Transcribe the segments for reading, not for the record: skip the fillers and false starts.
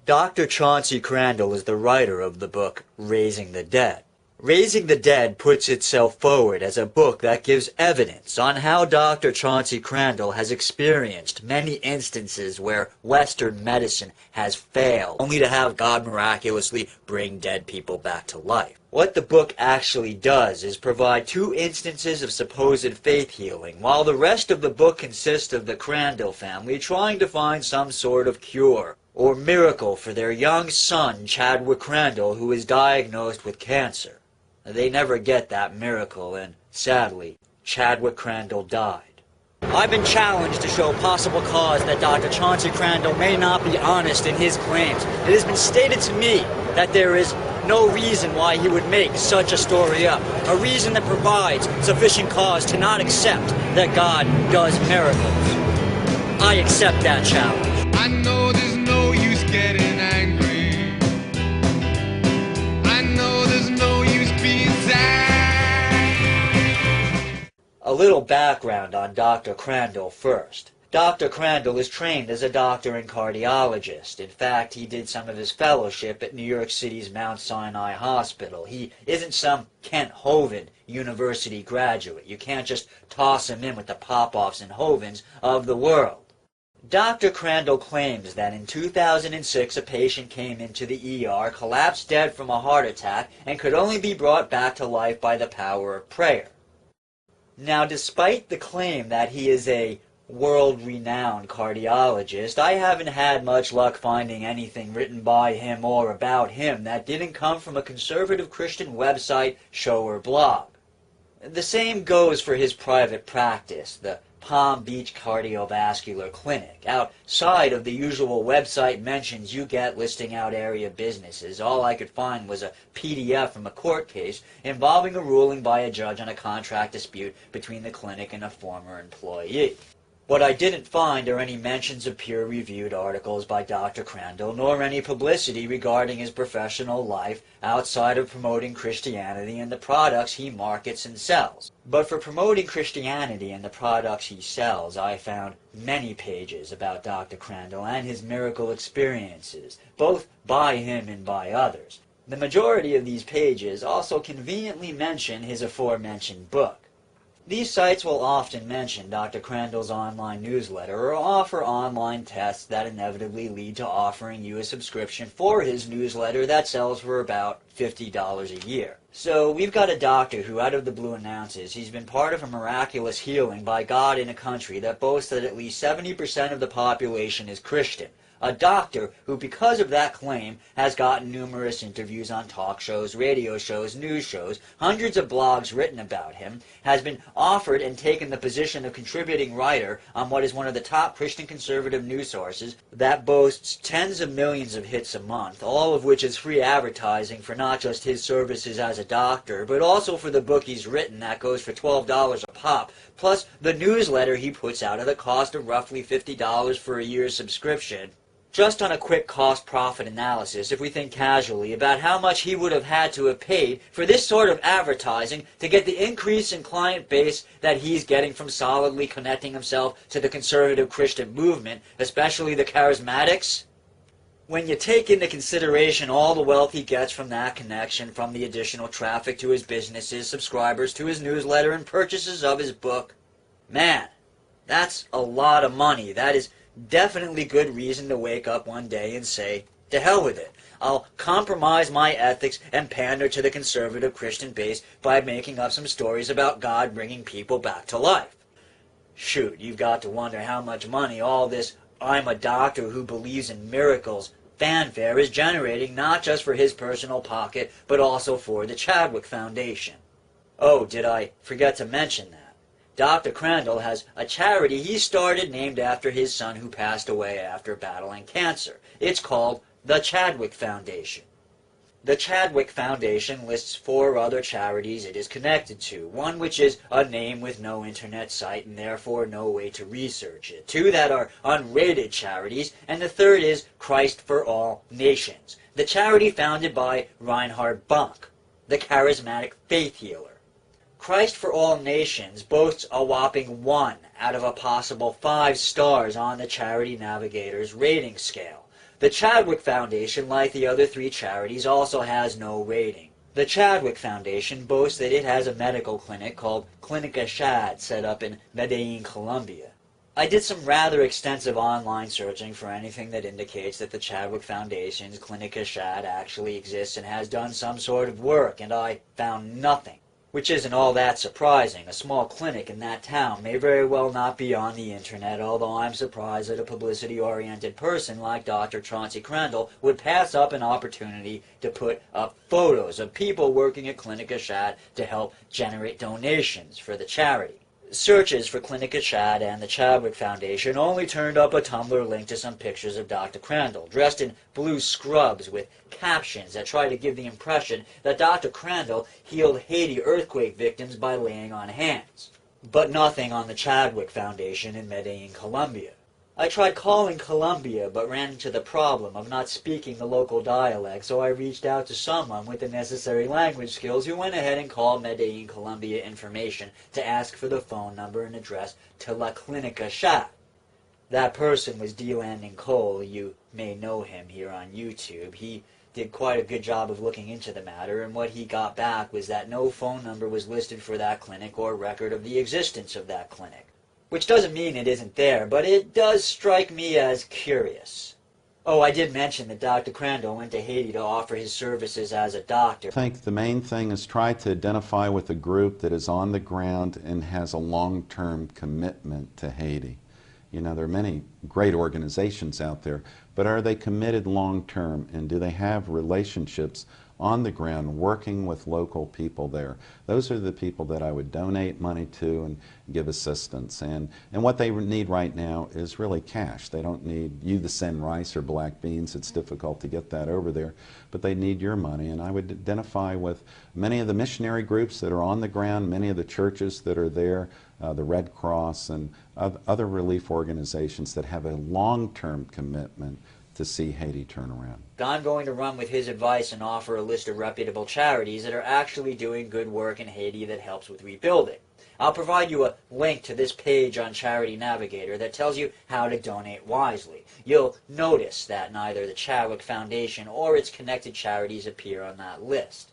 Dr. Chauncey Crandall is the writer of the book Raising the Dead. Raising the Dead puts itself forward as a book that gives evidence on how Dr. Chauncey Crandall has experienced many instances where Western medicine has failed, only to have God miraculously bring dead people back to life. What the book actually does is provide 2 instances of supposed faith healing, while the rest of the book consists of the Crandall family trying to find some sort of cure or miracle for their young son, Chadwick Crandall, who is diagnosed with cancer. They never get that miracle, and sadly, Chadwick Crandall died. I've been challenged to show possible cause that Dr. Chauncey Crandall may not be honest in his claims. It has been stated to me that there is no reason why he would make such a story up, a reason that provides sufficient cause to not accept that God does miracles. I accept that challenge. I know there's no use getting angry. I know there's no use being sad. A little background on Dr. Crandall first. Dr. Crandall is trained as a doctor and cardiologist. In fact, he did some of his fellowship at New York City's Mount Sinai Hospital. He isn't some Kent Hovind University graduate. You can't just toss him in with the Popoffs and Hovinds of the world. Dr. Crandall claims that in 2006 a patient came into the ER, collapsed dead from a heart attack, and could only be brought back to life by the power of prayer. Now, despite the claim that he is a world-renowned cardiologist, I haven't had much luck finding anything written by him or about him that didn't come from a conservative Christian website, show, or blog. The same goes for his private practice, the Palm Beach Cardiovascular Clinic. Outside of the usual website mentions you get listing out area businesses, all I could find was a PDF from a court case involving a ruling by a judge on a contract dispute between the clinic and a former employee. What I didn't find are any mentions of peer-reviewed articles by Dr. Crandall, nor any publicity regarding his professional life outside of promoting Christianity and the products he markets and sells. But for promoting Christianity and the products he sells, I found many pages about Dr. Crandall and his miracle experiences, both by him and by others. The majority of these pages also conveniently mention his aforementioned book. These sites will often mention Dr. Crandall's online newsletter or offer online tests that inevitably lead to offering you a subscription for his newsletter that sells for about $50 a year. So we've got a doctor who out of the blue announces he's been part of a miraculous healing by God in a country that boasts that at least 70% of the population is Christian. A doctor who, because of that claim, has gotten numerous interviews on talk shows, radio shows, news shows, hundreds of blogs written about him, has been offered and taken the position of contributing writer on what is one of the top Christian conservative news sources that boasts tens of millions of hits a month, all of which is free advertising for not just his services as a doctor, but also for the book he's written that goes for $12 a pop, plus the newsletter he puts out at a cost of roughly $50 for a year's subscription. Just on a quick cost-profit analysis, if we think casually about how much he would have had to have paid for this sort of advertising to get the increase in client base that he's getting from solidly connecting himself to the conservative Christian movement, especially the charismatics, when you take into consideration all the wealth he gets from that connection, from the additional traffic to his businesses, subscribers to his newsletter, and purchases of his book, man, that's a lot of money. That is definitely good reason to wake up one day and say, to hell with it. I'll compromise my ethics and pander to the conservative Christian base by making up some stories about God bringing people back to life. Shoot, you've got to wonder how much money all this "I'm a doctor who believes in miracles" fanfare is generating, not just for his personal pocket, but also for the Chadwick Foundation. Oh, did I forget to mention that? Dr. Crandall has a charity he started named after his son who passed away after battling cancer. It's called the Chadwick Foundation. The Chadwick Foundation lists 4 other charities it is connected to, one which is a name with no internet site and therefore no way to research it, 2 that are unrated charities, and the 3rd is Christ for All Nations, the charity founded by Reinhard Bonk, the charismatic faith healer. Christ for All Nations boasts a whopping 1 out of a possible 5 stars on the Charity Navigator's rating scale. The Chadwick Foundation, like the other three charities, also has no rating. The Chadwick Foundation boasts that it has a medical clinic called Clinica Shad set up in Medellin, Colombia. I did some rather extensive online searching for anything that indicates that the Chadwick Foundation's Clinica Shad actually exists and has done some sort of work, and I found nothing. Which isn't all that surprising. A small clinic in that town may very well not be on the internet, although I'm surprised that a publicity-oriented person like Dr. Chauncey Crandall would pass up an opportunity to put up photos of people working at Clinica Shad to help generate donations for the charity. Searches for Clinica Shad and the Chadwick Foundation only turned up a Tumblr link to some pictures of Dr. Crandall, dressed in blue scrubs with captions that try to give the impression that Dr. Crandall healed Haiti earthquake victims by laying on hands. But nothing on the Chadwick Foundation in Medellin, Colombia. I tried calling Colombia, but ran into the problem of not speaking the local dialect, so I reached out to someone with the necessary language skills who went ahead and called Medellin, Colombia information to ask for the phone number and address to La Clinica Shad. That person was D. Landon Cole. You may know him here on YouTube. He did quite a good job of looking into the matter, and what he got back was that no phone number was listed for that clinic or record of the existence of that clinic. Which doesn't mean it isn't there, but it does strike me as curious. Oh, I did mention that Dr. Crandall went to Haiti to offer his services as a doctor. I think the main thing is try to identify with a group that is on the ground and has a long-term commitment to Haiti. You know, there are many great organizations out there, but are they committed long-term, and do they have relationships on the ground working with local people there? Those are the people that I would donate money to and give assistance. And what they need right now is really cash. They don't need you to send rice or black beans. It's difficult to get that over there, but they need your money. And I would identify with many of the missionary groups that are on the ground, many of the churches that are there, the Red Cross and other relief organizations that have a long-term commitment to see Haiti turn around. I'm going to run with his advice and offer a list of reputable charities that are actually doing good work in Haiti that helps with rebuilding. I'll provide you a link to this page on Charity Navigator that tells you how to donate wisely. You'll notice that neither the Chadwick Foundation or its connected charities appear on that list.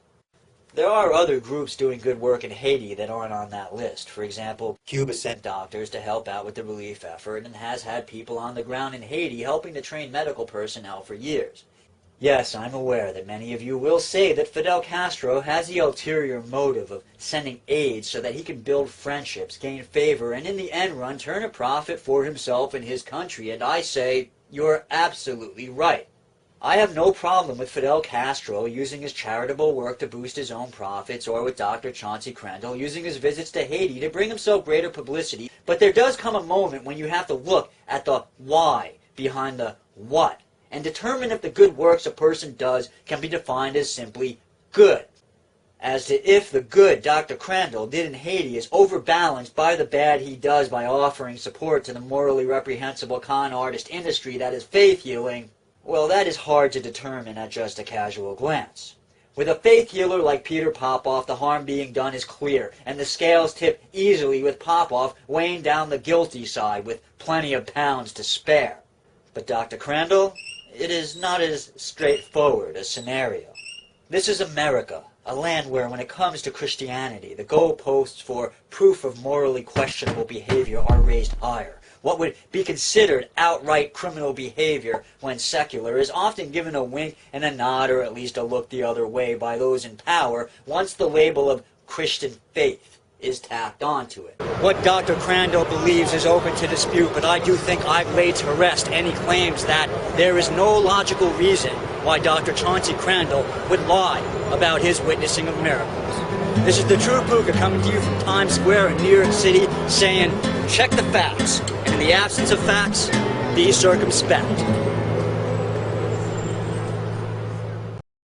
There are other groups doing good work in Haiti that aren't on that list. For example, Cuba sent doctors to help out with the relief effort and has had people on the ground in Haiti helping to train medical personnel for years. Yes, I'm aware that many of you will say that Fidel Castro has the ulterior motive of sending aid so that he can build friendships, gain favor, and in the end run turn a profit for himself and his country, and I say, you're absolutely right. I have no problem with Fidel Castro using his charitable work to boost his own profits, or with Dr. Chauncey Crandall using his visits to Haiti to bring himself greater publicity, but there does come a moment when you have to look at the why behind the what, and determine if the good works a person does can be defined as simply good. As to if the good Dr. Crandall did in Haiti is overbalanced by the bad he does by offering support to the morally reprehensible con artist industry that is faith healing, well, that is hard to determine at just a casual glance. With a faith healer like Peter Popoff, the harm being done is clear, and the scales tip easily with Popoff weighing down the guilty side with plenty of pounds to spare. But Dr. Crandall, it is not as straightforward a scenario. This is America, a land where, when it comes to Christianity, the goalposts for proof of morally questionable behavior are raised higher. What would be considered outright criminal behavior when secular is often given a wink and a nod, or at least a look the other way, by those in power once the label of Christian faith is tacked onto it. What Dr. Crandall believes is open to dispute, but I do think I've laid to rest any claims that there is no logical reason why Dr. Chauncey Crandall would lie about his witnessing of miracles. This is TheTruePooka coming to you from Times Square in New York City, saying, check the facts, and in the absence of facts, be circumspect.